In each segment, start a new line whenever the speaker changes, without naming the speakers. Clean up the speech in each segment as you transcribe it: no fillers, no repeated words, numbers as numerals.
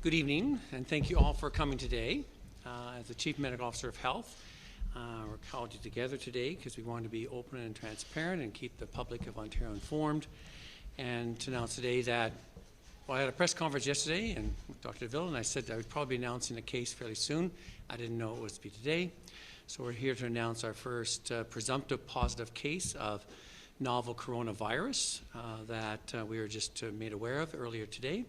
Good evening, and thank you all for coming today. As the Chief Medical Officer of Health, we're called you together today because we want to be open and transparent and keep the public of Ontario informed. And to announce today that, well, I had a press conference yesterday and with Dr. DeVille, and I said I would probably be announcing a case fairly soon. I didn't know it was to be today. So we're here to announce our first presumptive positive case of novel coronavirus that we were just made aware of earlier today.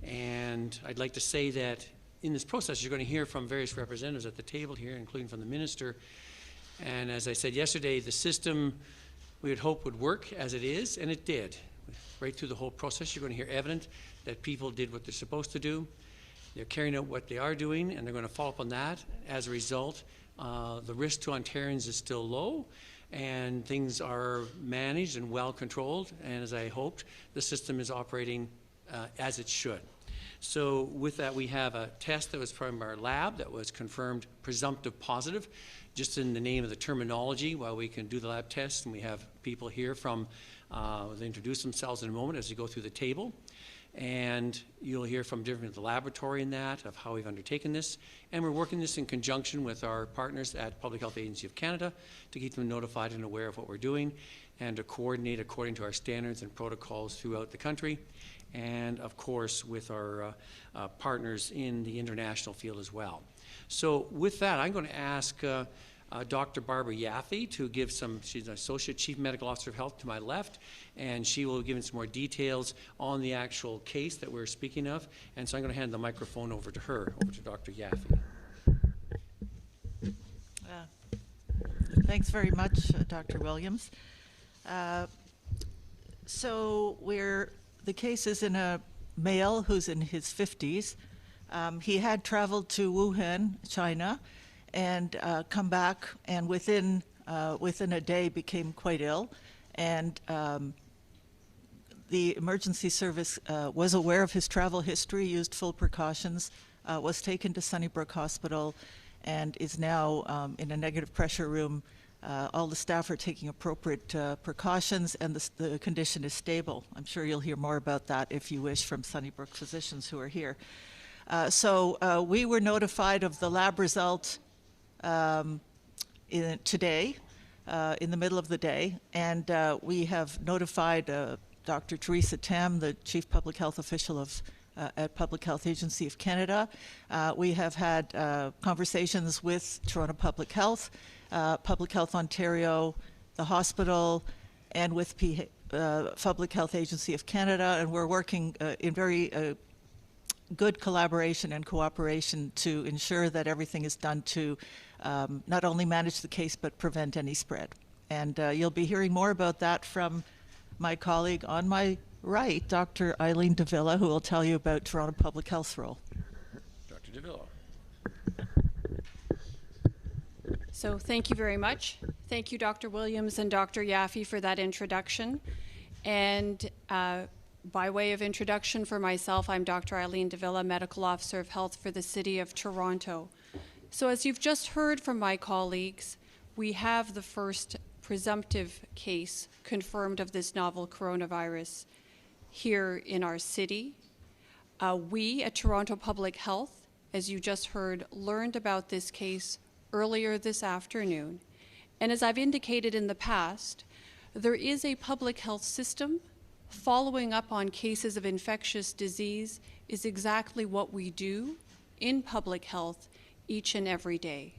And I'd like to say that in this process, you're going to hear from various representatives at the table here, including from the minister. And as I said yesterday, the system we would hope would work as it is, and it did. Right through the whole process, you're going to hear evidence that people did what they're supposed to do. They're carrying out what they are doing, and they're going to follow up on that. As a result, the risk to Ontarians is still low, and things are managed and well controlled. And as I hoped, the system is operating as it should. So with that, we have a test that was from our lab that was confirmed presumptive positive, just in the name of the terminology, while we can do the lab test. And we have people here from, they'll introduce themselves in a moment as we go through the table. And you'll hear from different the laboratory in that, of how we've undertaken this. And we're working this in conjunction with our partners at Public Health Agency of Canada to keep them notified and aware of what we're doing and to coordinate according to our standards and protocols throughout the country. And of course with our partners in the international field as well. So with that, I'm going to ask Dr. Barbara Yaffe to give some, she's an Associate Chief Medical Officer of Health to my left, and she will give us some more details on the actual case that we're speaking of. And so I'm going to hand the microphone over to her, over to Dr. Yaffe.
Thanks very much, Dr. Williams. So the case is in a male who's in his 50s. He had traveled to Wuhan, China, and come back, and within a day became quite ill. And the emergency service was aware of his travel history, used full precautions, was taken to Sunnybrook Hospital, and is now in a negative pressure room. All the staff are taking appropriate precautions, and the condition is stable. I'm sure you'll hear more about that if you wish from Sunnybrook physicians who are here. So we were notified of the lab result today, in the middle of the day, and we have notified Dr. Teresa Tam, the Chief Public Health Official of at Public Health Agency of Canada. We have had conversations with Toronto Public Health, Public Health Ontario, the hospital, and with Public Health Agency of Canada, and we're working in very good collaboration and cooperation to ensure that everything is done to not only manage the case but prevent any spread. And you'll be hearing more about that from my colleague on my right, Dr. Eileen Davila, who will tell you about Toronto Public Health's role.
Dr. Davila.
So thank you very much. Thank you, Dr. Williams and Dr. Yaffe, for that introduction. And by way of introduction for myself, I'm Dr. Eileen Davila, Medical Officer of Health for the City of Toronto. So as you've just heard from my colleagues, we have the first presumptive case confirmed of this novel coronavirus here in our city. We at Toronto Public Health, as you just heard, learned about this case earlier this afternoon. And as I've indicated in the past, there is a public health system. Following up on cases of infectious disease is exactly what we do in public health each and every day.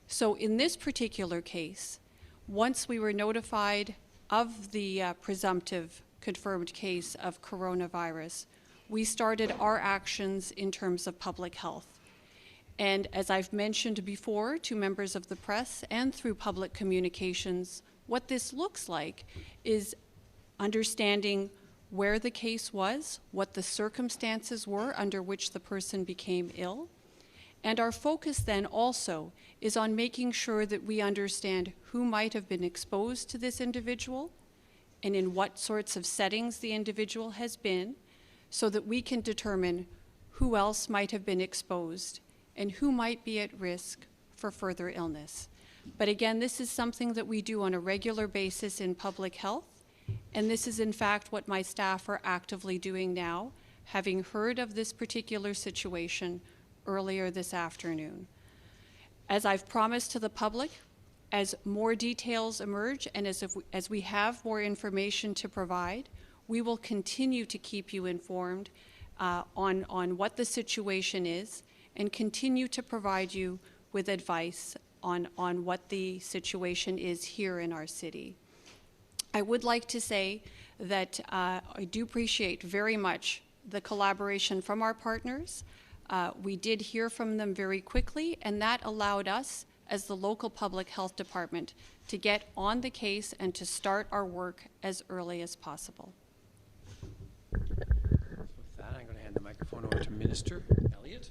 So in this particular case, once we were notified of the presumptive confirmed case of coronavirus, we started our actions in terms of public health. And as I've mentioned before to members of the press and through public communications, what this looks like is understanding where the case was, what the circumstances were under which the person became ill. And our focus then also is on making sure that we understand who might have been exposed to this individual and in what sorts of settings the individual has been, so that we can determine who else might have been exposed and who might be at risk for further illness. But again, this is something that we do on a regular basis in public health, and this is in fact what my staff are actively doing now having heard of this particular situation earlier this afternoon. As I've promised to the public, as more details emerge and as we have more information to provide, we will continue to keep you informed on what the situation is and continue to provide you with advice on what the situation is here in our city. I would like to say that I do appreciate very much the collaboration from our partners. We did hear from them very quickly, and that allowed us, as the local public health department, to get on the case and to start our work as early as possible.
With that, I'm going to hand the microphone over to Minister Elliott.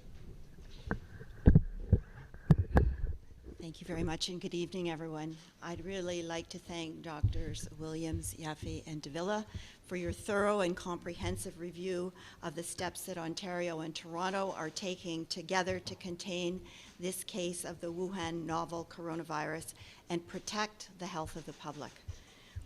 Thank you very much, and good evening, everyone. I'd really like to thank Drs. Williams, Yaffe, and Davila for your thorough and comprehensive review of the steps that Ontario and Toronto are taking together to contain this case of the Wuhan novel coronavirus and protect the health of the public.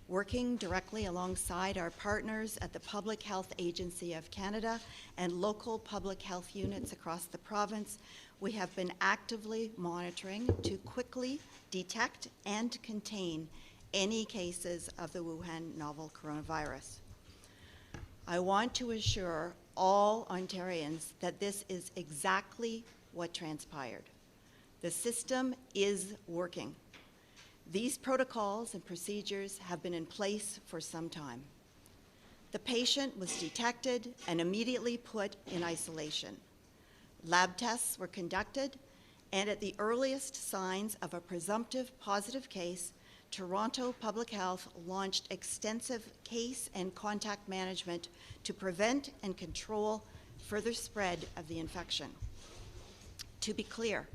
Working directly alongside our partners at the Public Health Agency of Canada and local public health units across the province, we have been actively monitoring to quickly detect and contain any cases of the Wuhan novel coronavirus. I want to assure all Ontarians that this is exactly what transpired. The system is working. These protocols and procedures have been in place for some time. The patient was detected and immediately put in isolation. Lab tests were conducted, and at the earliest signs of a presumptive positive case, Toronto Public Health launched extensive case and contact management to prevent and control further spread of the infection. To be clear,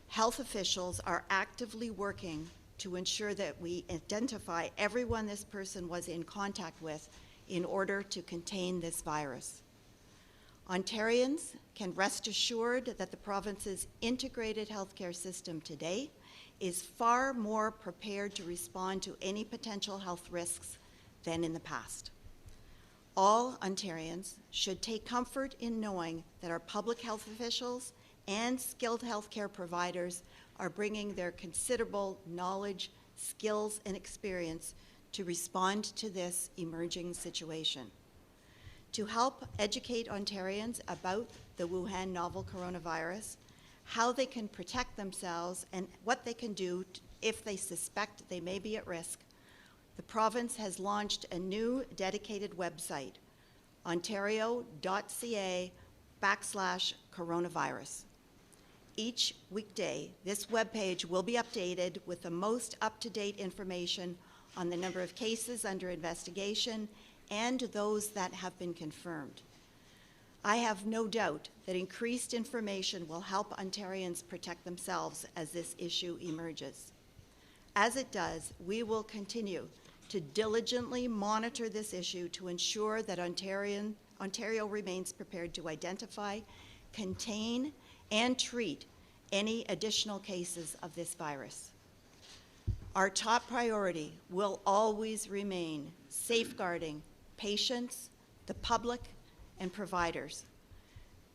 health officials are actively working to ensure that we identify everyone this person was in contact with in order to contain this virus. Ontarians can rest assured that the province's integrated healthcare system today is far more prepared to respond to any potential health risks than in the past. All Ontarians should take comfort in knowing that our public health officials and skilled healthcare providers are bringing their considerable knowledge, skills, and experience to respond to this emerging situation. To help educate Ontarians about the Wuhan novel coronavirus, how they can protect themselves, and what they can do if they suspect they may be at risk, the province has launched a new dedicated website, ontario.ca/coronavirus. Each weekday, this webpage will be updated with the most up-to-date information on the number of cases under investigation and those that have been confirmed. I have no doubt that increased information will help Ontarians protect themselves as this issue emerges. As it does, we will continue to diligently monitor this issue to ensure that Ontario remains prepared to identify, contain, and treat any additional cases of this virus. Our top priority will always remain safeguarding patients, the public, and providers.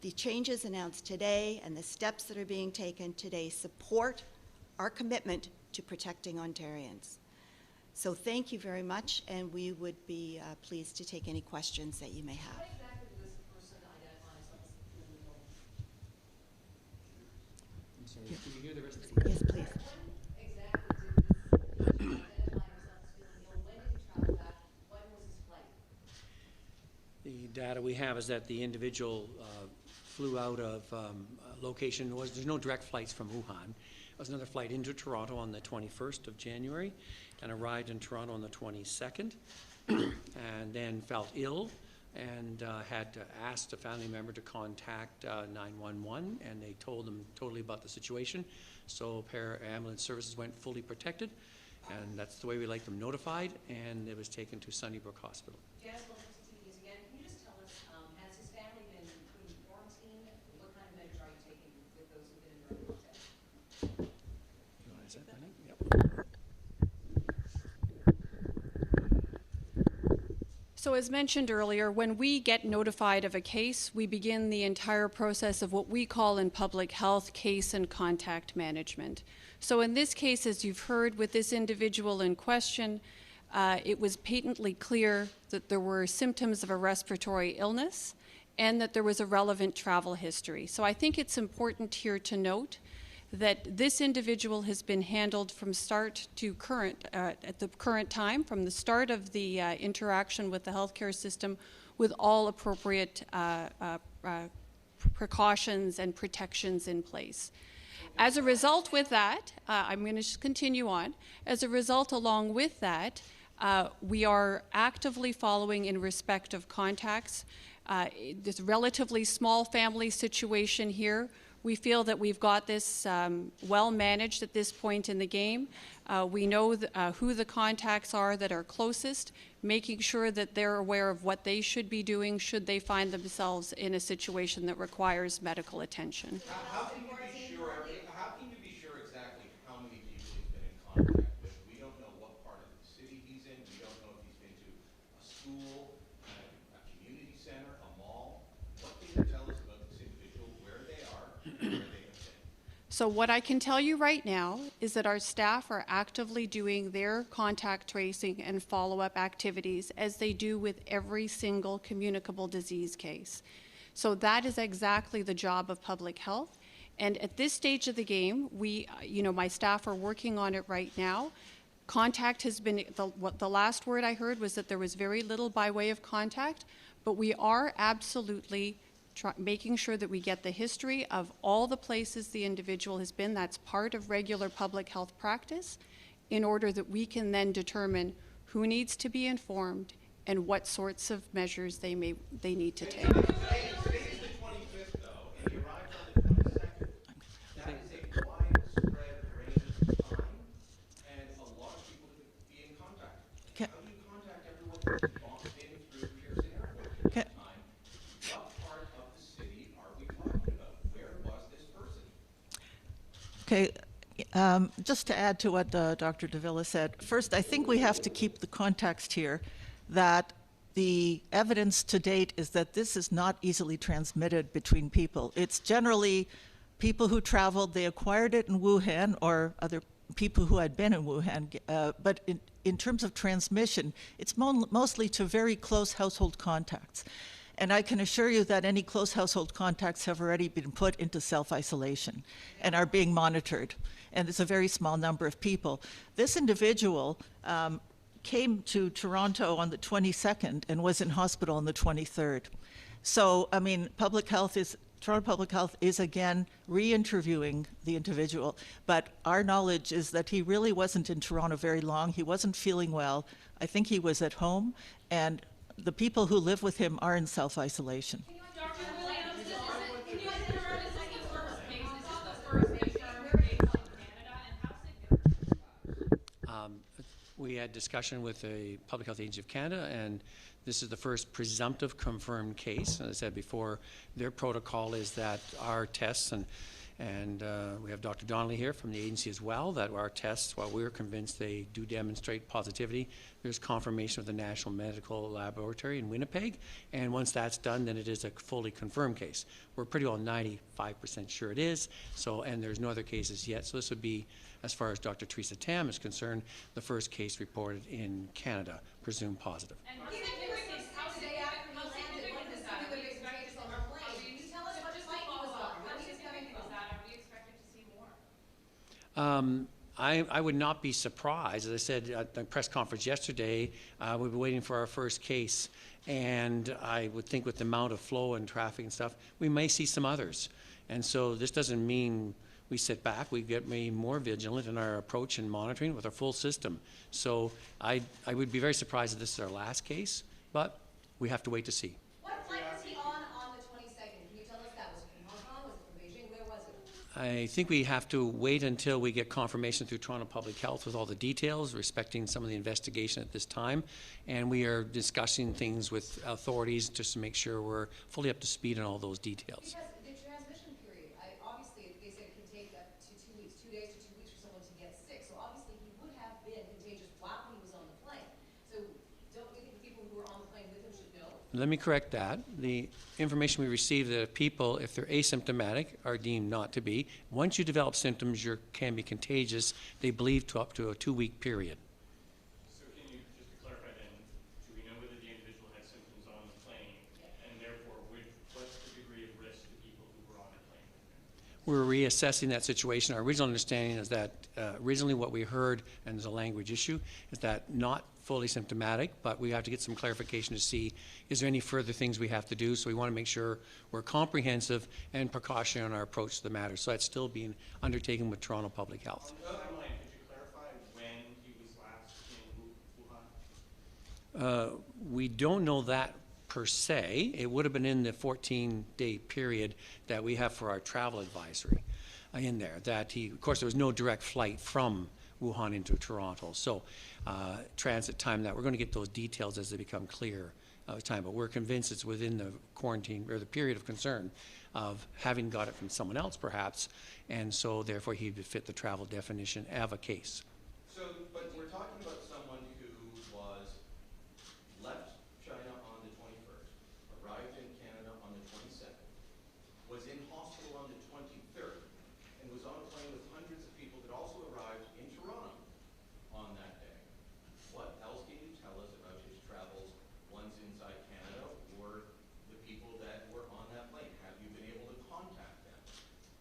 The changes announced today and the steps that are being taken today support our commitment to protecting Ontarians. So thank you very much, and we would be pleased to take any questions that you may have.
How exactly does this person identify themselves in the role?
I'm sorry, can you hear the rest of the
Yes, please.
When exactly did this person identify himself as feeling ill? When did he travel back? When was his flight?
The data we have is that the individual flew out of a location. There's no direct flights from Wuhan. There was another flight into Toronto on the 21st of January and arrived in Toronto on the 22nd and then felt ill and had asked a family member to contact 911, and they told them totally about the situation. So ambulance services went fully protected, and that's the way we like them notified, and it was taken to Sunnybrook Hospital.
Janice, again, can you just tell us, has his family been put in quarantine? What kind of measures are you taking with those who've been in direct contact?
You want to say that, Brennan? Yep.
So as mentioned earlier, when we get notified of a case, we begin the entire process of what we call in public health case and contact management. So in this case, as you've heard with this individual in question, it was patently clear that there were symptoms of a respiratory illness and that there was a relevant travel history. So I think it's important here to note that this individual has been handled from start to current, at the current time, from the start of the interaction with the healthcare system, with all appropriate precautions and protections in place. As a result with that, I'm going to continue on. As a result, along with that, we are actively following in respect of contacts. This relatively small family situation here, we feel that we've got this well managed at this point in the game. We know who the contacts are that are closest, making sure that they're aware of what they should be doing should they find themselves in a situation that requires medical attention.
How can you be sure exactly how many people he's been in contact with? We don't know what part of the city he's in. We don't know if he's been to a school, a community center, a mall. What can you tell us about this individual, where they are, and where they have been?
So what I can tell you right now is that our staff are actively doing their contact tracing and follow-up activities as they do with every single communicable disease case. So that is exactly the job of public health. And at this stage of the game, my staff are working on it right now. Contact has been, the last word I heard was that there was very little by way of contact, but we are absolutely making sure that we get the history of all the places the individual has been. That's part of regular public health practice, in order that we can then determine who needs to be informed and what sorts of measures they need to take.
Today is the 25th, though, and he arrived on the 22nd. That is a widespread range of time, and a lot of people could be in contact.
Okay.
How do you contact everyone who's been through Pearson Airport at
Okay.
that time? What part of the city are we talking about? Where was this person?
Okay, just to add to what Dr. Davila said, first, I think we have to keep the context here that the evidence to date is that this is not easily transmitted between people. It's generally people who traveled, they acquired it in Wuhan, or other people who had been in Wuhan, but in terms of transmission, it's mostly to very close household contacts. And I can assure you that any close household contacts have already been put into self-isolation and are being monitored. And it's a very small number of people. This individual came to Toronto on the 22nd and was in hospital on the 23rd. So, I mean, Toronto Public Health is again re-interviewing the individual, but our knowledge is that he really wasn't in Toronto very long. He wasn't feeling well. I think he was at home, and the people who live with him are in self-isolation.
Dr. Williams, can you confirm this is the first case? Is this the first confirmed case in Canada, and how significant is that?
We had discussion with the Public Health Agency of Canada, and this is the first presumptive confirmed case. As I said before, their protocol is that our tests, and we have Dr. Donnelly here from the agency as well, that our tests, while we're convinced they do demonstrate positivity, there's confirmation of the National Medical Laboratory in Winnipeg, and once that's done, then it is a fully confirmed case. We're pretty well 95% sure it is, and there's no other cases yet, so this would be, as far as Dr. Theresa Tam is concerned, the first case reported in Canada, presumed positive.
And how significant is that? Are we expected to Can you tell us what just like he was on? How significant is that? Are we expected to see more?
I would not be surprised. As I said at the press conference yesterday, we've been waiting for our first case, and I would think with the amount of flow and traffic and stuff, we may see some others. And so this doesn't mean we sit back. We get more vigilant in our approach and monitoring with our full system. So I would be very surprised if this is our last case, but we have to wait to see.
What flight was he on the 22nd? Can you tell us that? Was it from Hong Kong? Was it from Beijing? Where was it?
I think we have to wait until we get confirmation through Toronto Public Health with all the details, respecting some of the investigation at this time. And we are discussing things with authorities just to make sure we're fully up to speed on all those details.
Because the transmission period, obviously, they said it can take up to 2 weeks, 2 days to 2 weeks for someone to get sick. So obviously, he would have been contagious while he was on the plane. So don't we think the people who were on the plane with
let me correct that. The information we received that people, if they're asymptomatic, are deemed not to be. Once you develop symptoms, you can be contagious, they believe, to up to a 2-week period.
So can you, just to clarify then, do we know whether the individual had symptoms on the plane, and therefore what's the degree of risk to people who were on the plane with him?
We're reassessing that situation. Our original understanding is that originally what we heard, and there's a language issue, is that not fully symptomatic, but we have to get some clarification to see, is there any further things we have to do? So we want to make sure we're comprehensive and precautionary on our approach to the matter. So that's still being undertaken with Toronto Public Health.
On the timeline, could you clarify when he was last in Wuhan?
We don't know that per se. It would have been in the 14-day period that we have for our travel advisory in there. That he, of course, there was no direct flight from Wuhan into Toronto. So transit time, that we're going to get those details as they become clear time. But we're convinced it's within the quarantine or the period of concern of having got it from someone else perhaps, and so therefore he would fit the travel definition of a case.
So, but we're talking about someone who was left China on the 21st, arrived in Canada on the 22nd, was in hospital on the 23rd, and was on a plane with hundreds of people that also arrived in Toronto on that day. What else can you tell us about his travels, ones inside Canada or the people that were on that plane? Have you been able to contact them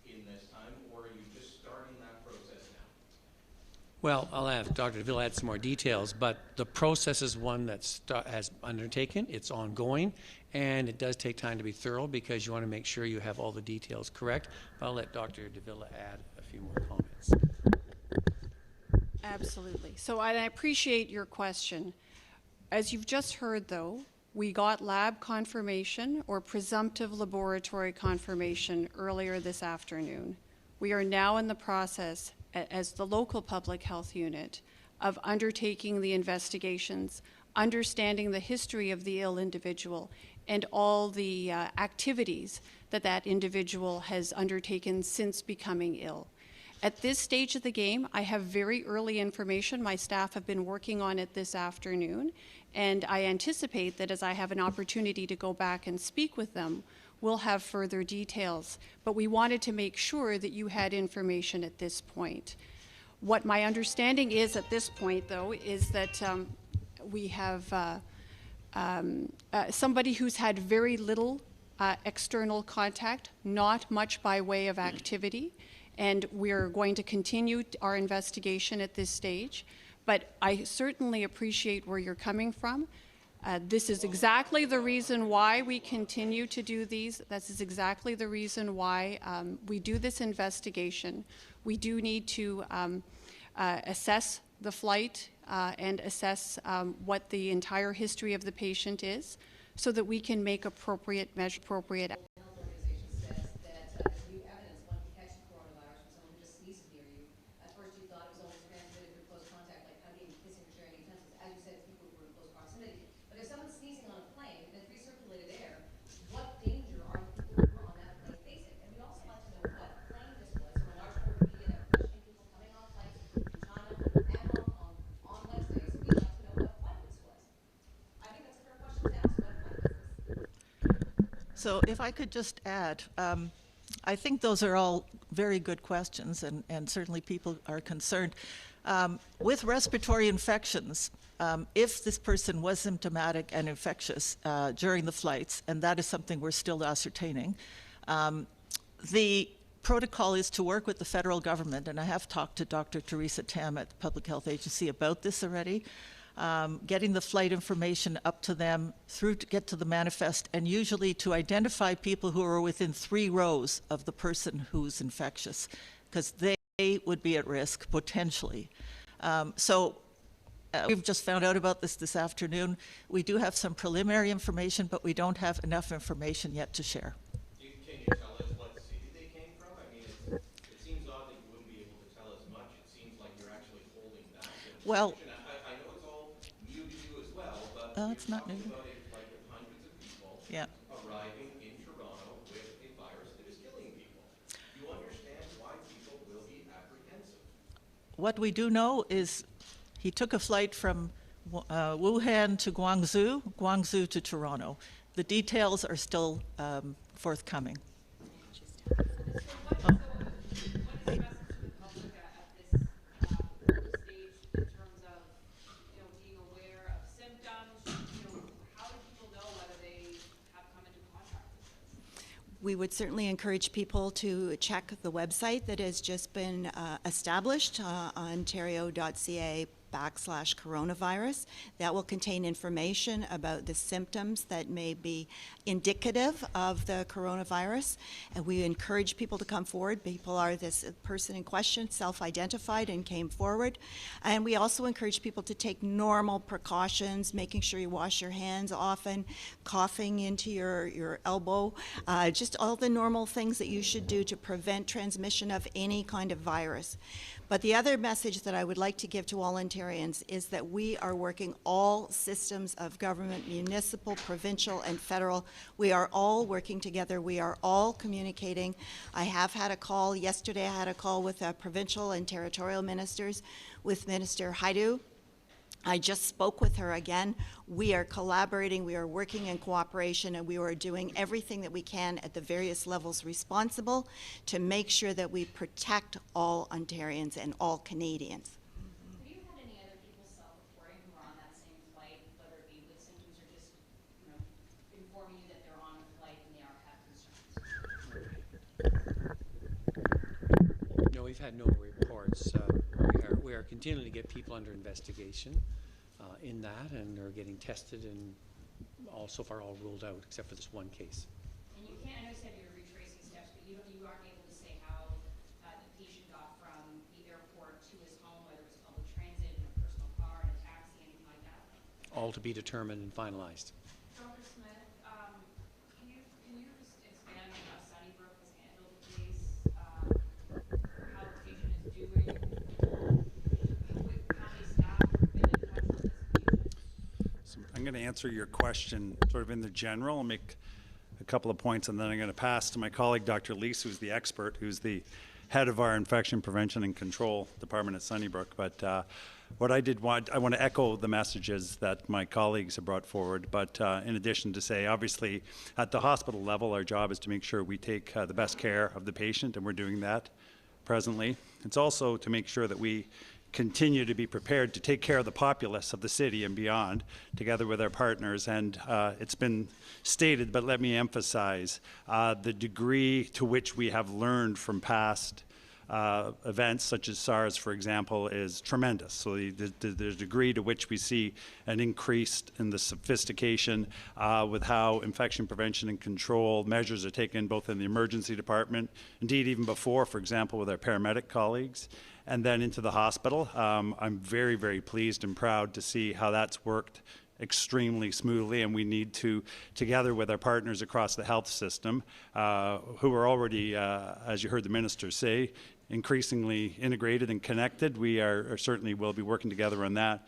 in this time, or are you just starting that process now?
Well, I'll have Dr. DeVille add some more details, but the process is one that's has undertaken. It's ongoing, and it does take time to be thorough because you want to make sure you have all the details correct. But I'll let Dr. DeVille add a few more comments.
Absolutely. So I appreciate your question. As you've just heard, though, we got lab confirmation or presumptive laboratory confirmation earlier this afternoon. We are now in the process, as the local public health unit, of undertaking the investigations, understanding the history of the ill individual, and all the activities that that individual has undertaken since becoming ill. At this stage of the game, I have very early information. My staff have been working on it this afternoon, and I anticipate that as I have an opportunity to go back and speak with them, we'll have further details. But we wanted to make sure that you had information at this point. What my understanding is at this point, though, is that we have somebody who's had very little external contact, not much by way of activity, and we're going to continue our investigation at this stage. But I certainly appreciate where you're coming from. This is exactly the reason why we continue to do these. This is exactly the reason why we do this investigation. We do need to assess the flight and assess what the entire history of the patient is so that we can make appropriate measures.
Health Organization says that there's new evidence one can catch the coronavirus from someone who just sneezes near you. At first you thought it was only transmitted through close contact, like hugging, kissing, or sharing utensils. As you said, people who were in close proximity. But if someone's sneezing on a plane and it's recirculated air, what danger are the people who were on that plane facing? And we'd also like to know what plane this was. From a large number of media that were questioning people coming off flights in China and Hong Kong on Wednesdays, we'd like to know what flight this was. I think that's a fair question to ask. What flight was this?
So if I could just add, I think those are all very good questions, and certainly people are concerned. With respiratory infections, if this person was symptomatic and infectious during the flights, and that is something we're still ascertaining, the protocol is to work with the federal government, and I have talked to Dr. Teresa Tam at the Public Health Agency about this already, getting the flight information up to them through to get to the manifest, and usually to identify people who are within 3 rows of the person who's infectious, because they would be at risk potentially. We've just found out about this afternoon. We do have some preliminary information, but we don't have enough information yet to share.
Can you tell us what city they came from? I mean, it seems odd that you wouldn't be able to tell us much. It seems like you're actually holding back information.
Well,
I know it's all new to you as well, but
it's not new.
about a flight with hundreds of people arriving in Toronto with a virus that is killing people. Do you understand why people will be apprehensive?
What we do know is he took a flight from Wuhan to Guangzhou, Guangzhou to Toronto. the details are still forthcoming.
So what is your message to the public at this early stage in terms of, being aware of symptoms? How do people know whether they have come into contact with this?
We would certainly encourage people to check the website that has just been established, ontario.ca/coronavirus. That will contain information about the symptoms that may be indicative of the coronavirus. And we encourage people to come forward. This person in question self-identified and came forward. And we also encourage people to take normal precautions, making sure you wash your hands often, coughing into your elbow, just all the normal things that you should do to prevent transmission of any kind of virus. But the other message that I would like to give to all Ontarians is that we are working all systems of government, municipal, provincial, and federal. We are all working together. We are all communicating. I have had a call. Yesterday I had a call with provincial and territorial ministers, with Minister Haidu. I just spoke with her again. We are collaborating, we are working in cooperation, and we are doing everything that we can at the various levels responsible to make sure that we protect all Ontarians and all Canadians.
Have you had any other people self-reporting who are on that same flight, whether it be with symptoms or just, informing you that they're on the flight and they have concerns?
No, we've had no reports. We are continuing to get people under investigation in that, and they're getting tested, and so far all ruled out except for this one case.
And you can't, I know you said you're retracing steps, but you aren't able to say how the patient got from the airport to his home, whether it was public transit, in a personal car, in a taxi, anything like that?
All to be determined and finalized.
Dr. Smith, can you just expand on how Sunnybrook has handled the case, how the patient is doing, how many staff have been in touch with this patient?
So I'm going to answer your question sort of in the general. I'll make a couple of points, and then I'm going to pass to my colleague, Dr. Leese, who's the expert, who's the head of our infection prevention and control department at Sunnybrook. But what I want to echo the messages that my colleagues have brought forward. But in addition to say, obviously, at the hospital level, our job is to make sure we take the best care of the patient, and we're doing that presently. It's also to make sure that we continue to be prepared to take care of the populace of the city and beyond, together with our partners. And it's been stated, but let me emphasize, the degree to which we have learned from past events such as SARS, for example, is tremendous. So the degree to which we see an increase in the sophistication with how infection prevention and control measures are taken both in the emergency department, indeed even before, for example, with our paramedic colleagues, and then into the hospital. I'm very, very pleased and proud to see how that's worked extremely smoothly, and we need to, together with our partners across the health system, who are already, as you heard the minister say, increasingly integrated and connected. We are certainly will be working together on that.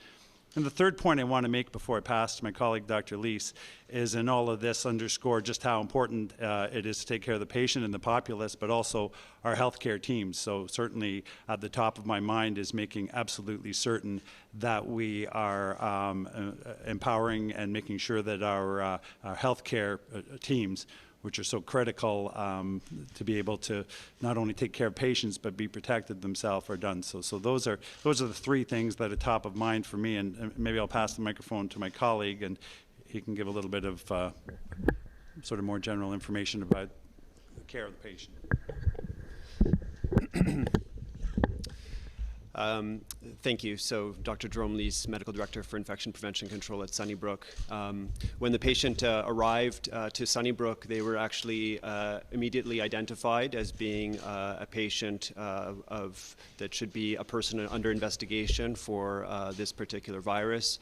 And the third point I want to make before I pass to my colleague, Dr. Leese, is in all of this underscore just how important it is to take care of the patient and the populace, but also our healthcare teams. So certainly at the top of my mind is making absolutely certain that we are empowering and making sure that our healthcare teams, which are so critical to be able to not only take care of patients but be protected themselves, are done. So those are the three things that are top of mind for me, and maybe I'll pass the microphone to my colleague and he can give a little bit of sort of more general information about the care of the patient.
Thank you. So Dr. Jerome Leese, Medical Director for Infection Prevention Control at Sunnybrook. When the patient arrived to Sunnybrook, they were actually immediately identified as being a patient that should be a person under investigation for this particular virus.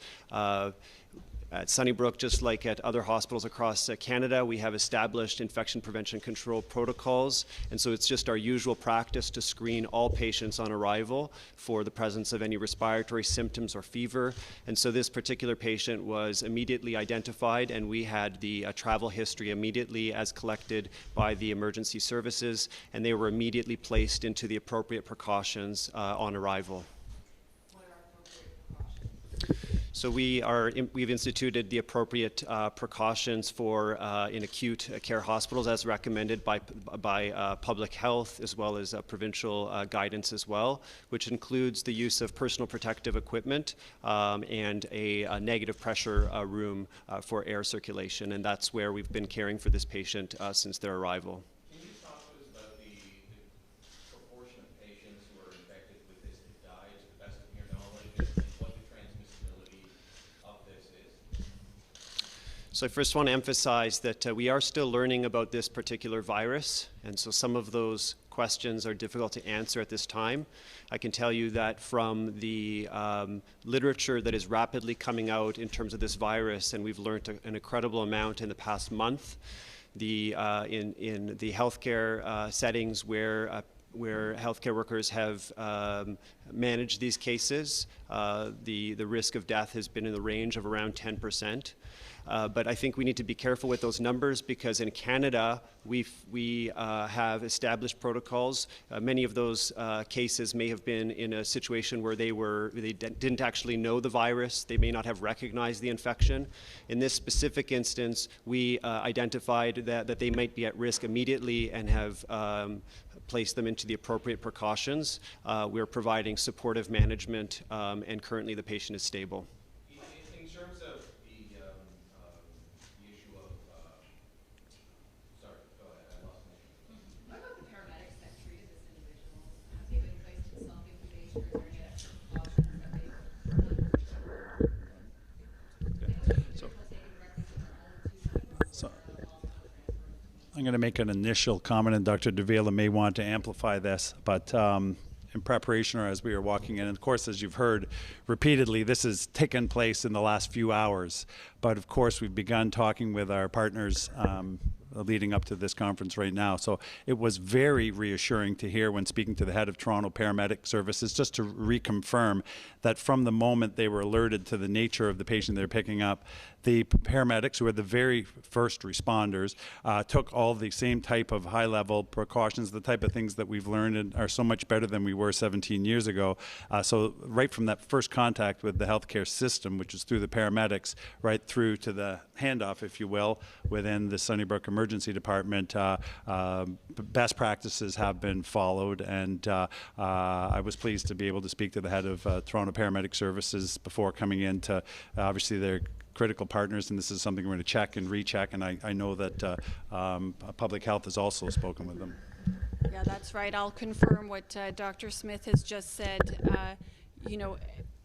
At Sunnybrook, just like at other hospitals across Canada, we have established infection prevention control protocols, and so it's just our usual practice to screen all patients on arrival for the presence of any respiratory symptoms or fever. And so this particular patient was immediately identified, and we had the travel history immediately as collected by the emergency services, and they were immediately placed into the appropriate precautions on arrival.
What are appropriate precautions?
So we've instituted the appropriate precautions for in acute care hospitals as recommended by public health as well as provincial guidance as well, which includes the use of personal protective equipment and a negative pressure room for air circulation, and that's where we've been caring for this patient since their arrival.
Can you talk to us about the proportion of patients who are infected with this that die, to the best of your knowledge, and what the transmissibility of this is?
So I first want to emphasize that we are still learning about this particular virus, and so some of those questions are difficult to answer at this time. I can tell you that from the literature that is rapidly coming out in terms of this virus, and we've learned an incredible amount in the past month, in the healthcare settings where healthcare workers have managed these cases, the risk of death has been in the range of around 10%. But I think we need to be careful with those numbers because in Canada, we have established protocols. Many of those cases may have been in a situation where they didn't actually know the virus. They may not have recognized the infection. In this specific instance, we identified that they might be at risk immediately and have placed them into the appropriate precautions. We're providing supportive management, and currently the patient is stable.
In terms of the issue of, sorry, go ahead, I lost my.
What about the paramedics that treated this individual? Have they been placed in self-incubation, or is there any extra precautions that they've
I'm going to make an initial comment, and Dr. Davila may want to amplify this, but in preparation or as we were walking in, and of course, as you've heard repeatedly, this has taken place in the last few hours. But of course, we've begun talking with our partners leading up to this conference right now. So it was very reassuring to hear when speaking to the head of Toronto Paramedic Services, just to reconfirm that from the moment they were alerted to the nature of the patient they're picking up, the paramedics, who are the very first responders, took all the same type of high-level precautions, the type of things that we've learned and are so much better than we were 17 years ago. So right from that first contact with the healthcare system, which is through the paramedics, right through to the handoff, if you will, within the Sunnybrook Emergency Department, best practices have been followed, and I was pleased to be able to speak to the head of Toronto Paramedic Services before coming in to, obviously they're critical partners, and this is something we're going to check and recheck, and I know that Public Health has also spoken with them.
Yeah, that's right. I'll confirm what Dr. Smith has just said. You know,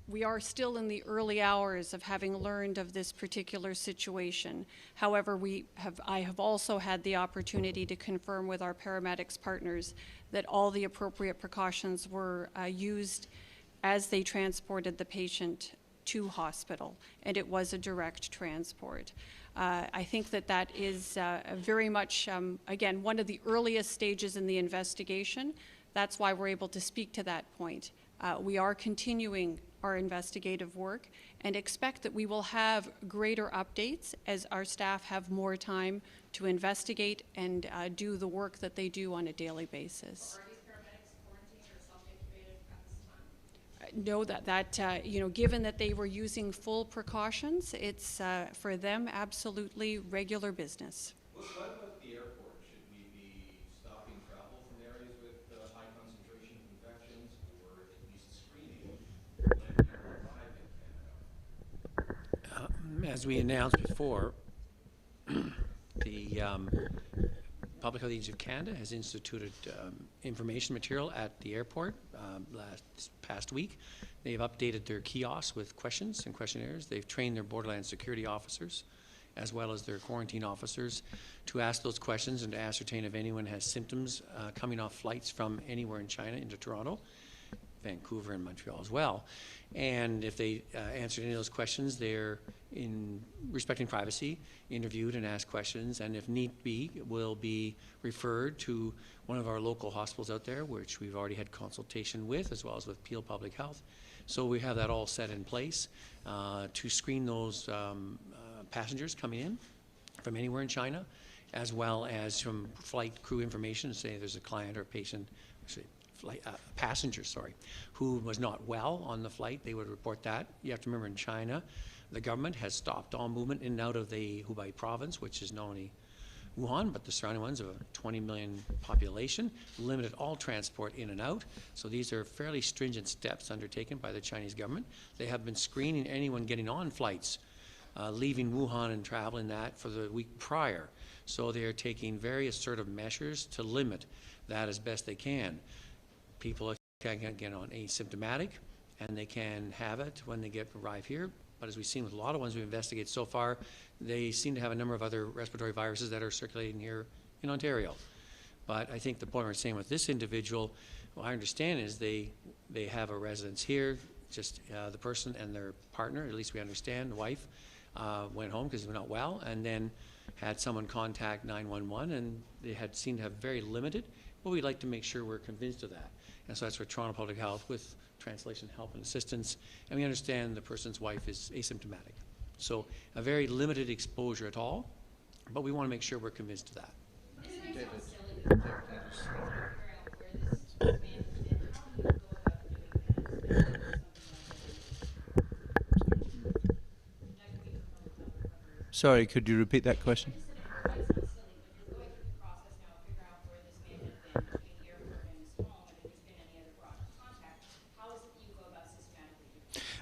we are still in the early hours of having learned of this particular situation. However, I have also had the opportunity to confirm with our paramedics partners that all the appropriate precautions were used as they transported the patient to hospital, and it was a direct transport. I think that is very much, again, one of the earliest stages in the investigation. That's why we're able to speak to that point. We are continuing our investigative work and expect that we will have greater updates as our staff have more time to investigate and do the work that they do on a daily basis.
Are these paramedics quarantined or self-incubated at this time?
No, that you know, given that they were using full precautions, it's for them absolutely regular business.
What about the airport? Should we be stopping travel from areas with high concentration of infections, or at least screening when people arrive in Canada?
As we announced before, the Public Health Agency of Canada has instituted information material at the airport past week. They've updated their kiosks with questions and questionnaires. They've trained their borderland security officers as well as their quarantine officers to ask those questions and to ascertain if anyone has symptoms coming off flights from anywhere in China into Toronto, Vancouver and Montreal as well. And if they answered any of those questions, they're, in respecting privacy, interviewed and asked questions, and if need be, will be referred to one of our local hospitals out there, which we've already had consultation with, as well as with Peel Public Health. So we have that all set in place to screen those passengers coming in from anywhere in China, as well as from flight crew information, say there's a client or patient, actually passenger, who was not well on the flight. They would report that. You have to remember in China, the government has stopped all movement in and out of the Hubei province, which is not only Wuhan, but the surrounding ones of a 20 million population, limited all transport in and out. So these are fairly stringent steps undertaken by the Chinese government. They have been screening anyone getting on flights, leaving Wuhan and traveling that for the week prior. So they are taking very assertive measures to limit that as best they can. People can get on asymptomatic, and they can have it when they arrive here. But as we've seen with a lot of ones we've investigated so far, they seem to have a number of other respiratory viruses that are circulating here in Ontario. But I think the point we're saying with this individual, what I understand is they have a residence here, just the person and their partner, at least we understand, the wife, went home because they were not well, and then had someone contact 911, and they had seemed to have very limited, but we'd like to make sure we're convinced of that. And so that's where Toronto Public Health with translation help and assistance, and we understand the person's wife is asymptomatic. So a very limited exposure at all, but we want to make sure we're convinced of that.
Sorry, could you repeat that question?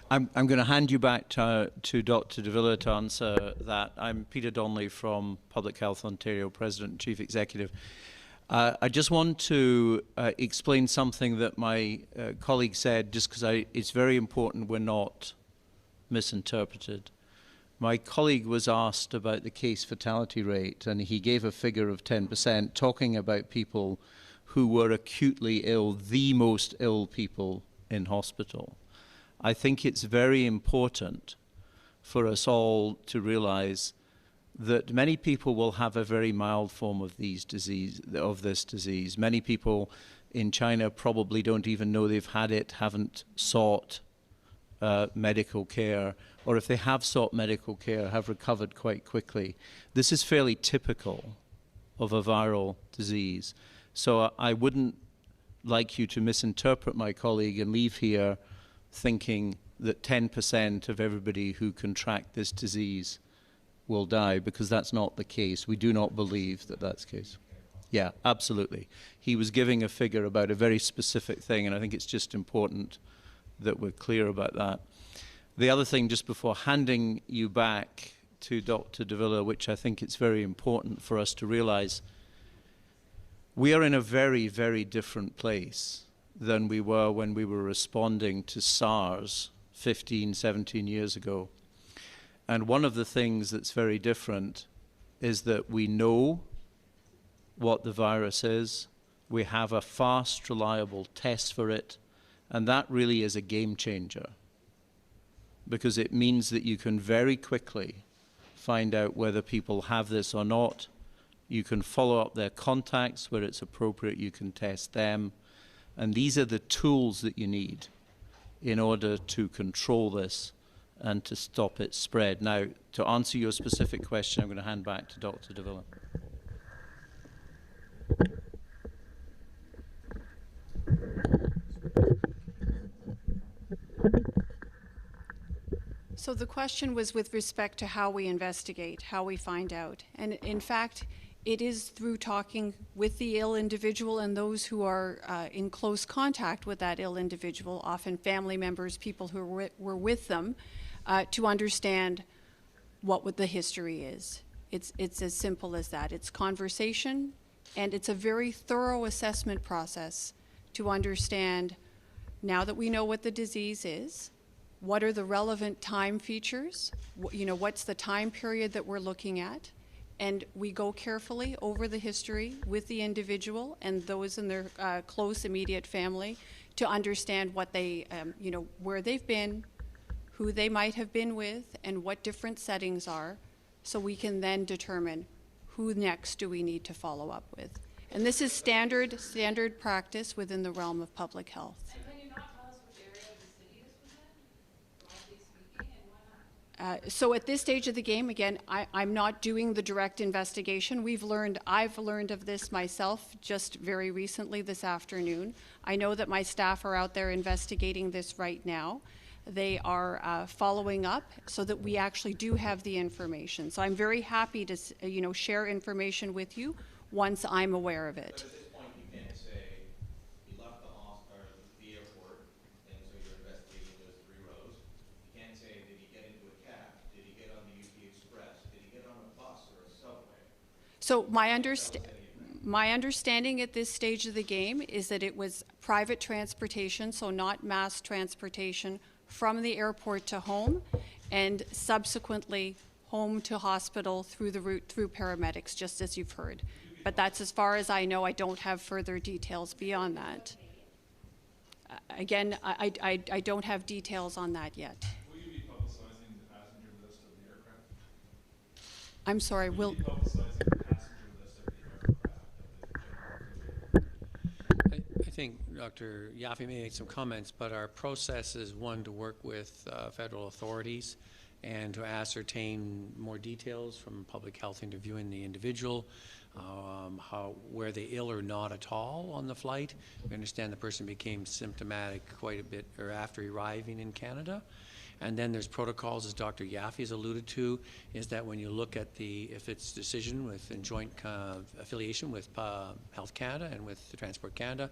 I'm going to hand you back to Dr. Davila to answer that. I'm Peter Donnelly from Public Health Ontario, President and Chief Executive. I just want to explain something that my colleague said, just because it's very important we're not misinterpreted. My colleague was asked about the case fatality rate, and he gave a figure of 10%, talking about people who were acutely ill, the most ill people in hospital. I think it's very important for us all to realize that many people will have a very mild form of this disease. Many people in China probably don't even know they've had it, haven't sought medical care, or if they have sought medical care, have recovered quite quickly. This is fairly typical of a viral disease. So I wouldn't like you to misinterpret my colleague and leave here thinking that 10% of everybody who contract this disease will die, because that's not the case. We do not believe that that's the case. Yeah, absolutely. He was giving a figure about a very specific thing, and I think it's just important that we're clear about that. The other thing, just before handing you back to Dr. Davila, which I think it's very important for us to realize, we are in a very, very different place than we were when we were responding to SARS 15, 17 years ago. And one of the things that's very different is that we know what the virus is, we have a fast, reliable test for it, and that really is a game changer, because it means that you can very quickly find out whether people have this or not. You can follow up their contacts where it's appropriate, you can test them. And these are the tools that you need in order to control this and to stop its spread. Now, to answer your specific question, I'm going to hand back to Dr. Davila.
So the question was with respect to how we investigate, how we find out. And in fact, it is through talking with the ill individual and those who are in close contact with that ill individual, often family members, people who were with them, to understand what the history is. It's as simple as that. It's conversation, and it's a very thorough assessment process to understand, now that we know what the disease is, what are the relevant time features, what's the time period that we're looking at, and we go carefully over the history with the individual and those in their close immediate family to understand what they, where they've been, who they might have been with, and what different settings are, so we can then determine who next do we need to follow up with. And this is standard practice within the realm of public health.
And can you not tell us which area of the city this was in, broadly speaking, and why
So at this stage of the game, again, I'm not doing the direct investigation. I've learned of this myself just very recently this afternoon. I know that my staff are out there investigating this right now. They are following up so that we actually do have the information. So I'm very happy to, share information with you once I'm aware of it.
But at this point, you can't say he left the hospital, the airport, and so you're investigating those 3 rows. You can't say, did he get into a cab? Did he get on the UP Express? Did he get on a bus or a subway?
So my understanding at this stage of the game is that it was private transportation, so not mass transportation from the airport to home, and subsequently home to hospital through the route through paramedics, just as you've heard. But that's as far as I know. I don't have further details beyond that. Again, I don't have details on that yet.
Will you be publicizing the passenger list of the aircraft?
I'm sorry,
Will you be publicizing the passenger list of the aircraft?
I think Dr. Yaffe made some comments, but our process is one to work with federal authorities and to ascertain more details from public health interviewing the individual, were they ill or not at all on the flight. We understand the person became symptomatic quite a bit or after arriving in Canada. And then there's protocols, as Dr. Yaffe has alluded to, is that when you look at if it's decision with in joint affiliation with Health Canada and with the Transport Canada,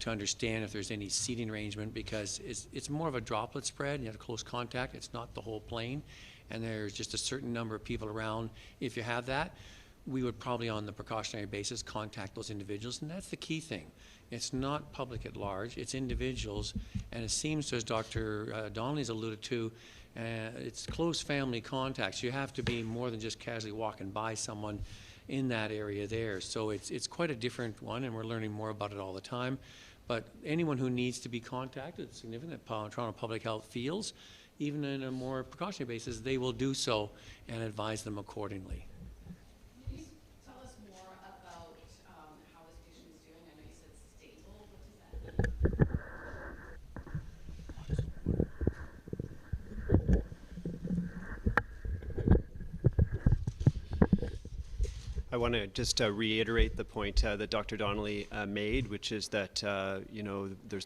to understand if there's any seating arrangement, because it's more of a droplet spread. You have close contact. It's not the whole plane, and there's just a certain number of people around. If you have that, we would probably on the precautionary basis contact those individuals, and that's the key thing. It's not public at large, it's individuals, and it seems to, as Dr. Donnelly's alluded to, it's close family contacts. You have to be more than just casually walking by someone in that area there. So it's quite a different one, and we're learning more about it all the time. But anyone who needs to be contacted, it's significant that Toronto Public Health feels, even in a more precautionary basis, they will do so and advise them accordingly.
Can you tell us more about how this patient is doing? I know you said stable. What does that mean?
I want to just reiterate the point that Dr. Donnelly made, which is that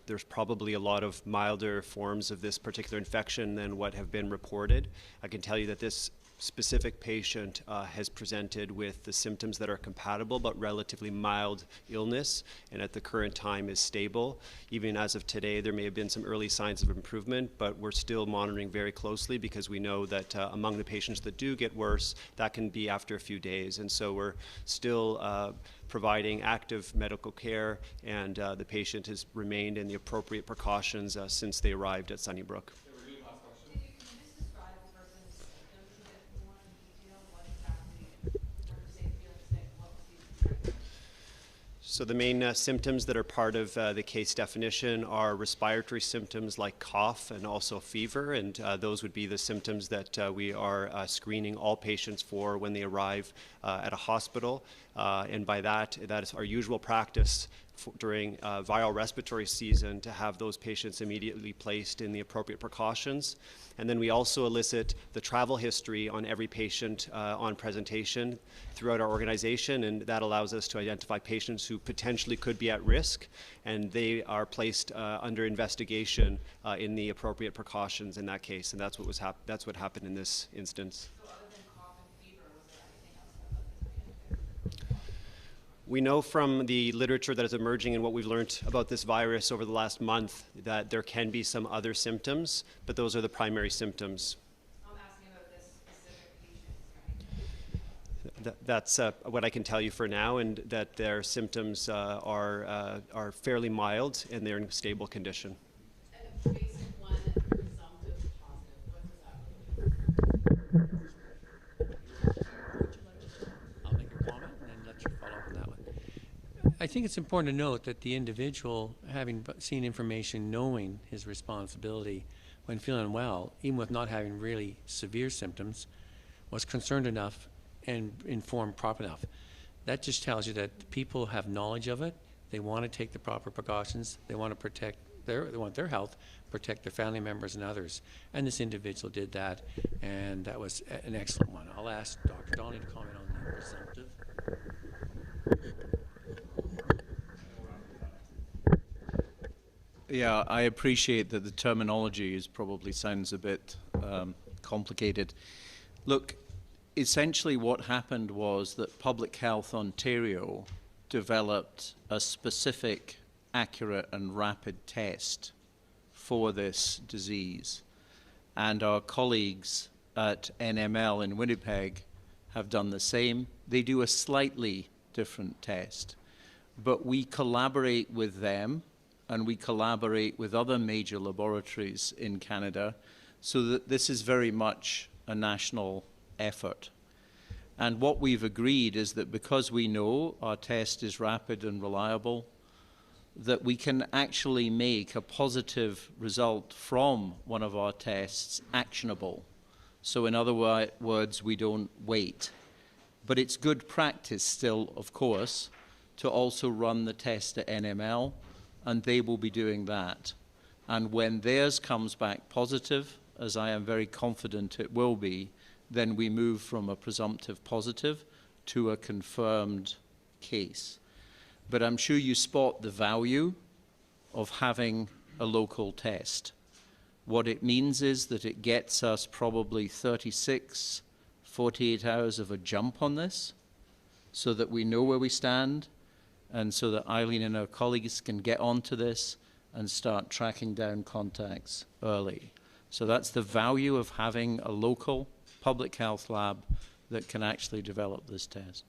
there's probably a lot of milder forms of this particular infection than what have been reported. I can tell you that this specific patient has presented with the symptoms that are compatible but relatively mild illness, and at the current time is stable. Even as of today, there may have been some early signs of improvement, but we're still monitoring very closely because we know that among the patients that do get worse, that can be after a few days. And so we're still providing active medical care, and the patient has remained in the appropriate precautions since they arrived at Sunnybrook. So the main symptoms that are part of the case definition are respiratory symptoms like cough and also fever, and those would be the symptoms that we are screening all patients for when they arrive at a hospital. And by that is our usual practice during viral respiratory season to have those patients immediately placed in the appropriate precautions. And then we also elicit the travel history on every patient on presentation throughout our organization, and that allows us to identify patients who potentially could be at risk, and they are placed under investigation in the appropriate precautions in that case, and that's what happened in this instance.
So other than cough and fever, was there anything else about this patient?
We know from the literature that is emerging and what we've learned about this virus over the last month that there can be some other symptoms, but those are the primary symptoms.
I'm asking about this specific patient.
That's what I can tell you for now, and that their symptoms are fairly mild and they're in stable condition.
And a basic one, presumptive positive. What does that mean?
I'll make a comment and then let you follow up on that one. I think it's important to note that the individual, having seen information, knowing his responsibility when feeling well, even with not having really severe symptoms, was concerned enough and informed properly enough. That just tells you that people have knowledge of it. They want to take the proper precautions. They want to protect they want their health, protect their family members and others. And this individual did that, and that was an excellent one. I'll ask Dr. Donnelly to comment on the presumptive.
Yeah, I appreciate that the terminology probably sounds a bit complicated. Look, essentially what happened was that Public Health Ontario developed a specific, accurate and rapid test for this disease. And our colleagues at NML in Winnipeg have done the same. They do a slightly different test, but we collaborate with them and we collaborate with other major laboratories in Canada so that this is very much a national effort. And what we've agreed is that because we know our test is rapid and reliable, that we can actually make a positive result from one of our tests actionable. So in other words, we don't wait. But it's good practice still, of course, to also run the test at NML, and they will be doing that. And when theirs comes back positive, as I am very confident it will be, then we move from a presumptive positive to a confirmed case. But I'm sure you spot the value of having a local test. What it means is that it gets us probably 36, 48 hours of a jump on this, so that we know where we stand, and so that Eileen and her colleagues can get onto this and start tracking down contacts early. So that's the value of having a local public health lab that can actually develop this test.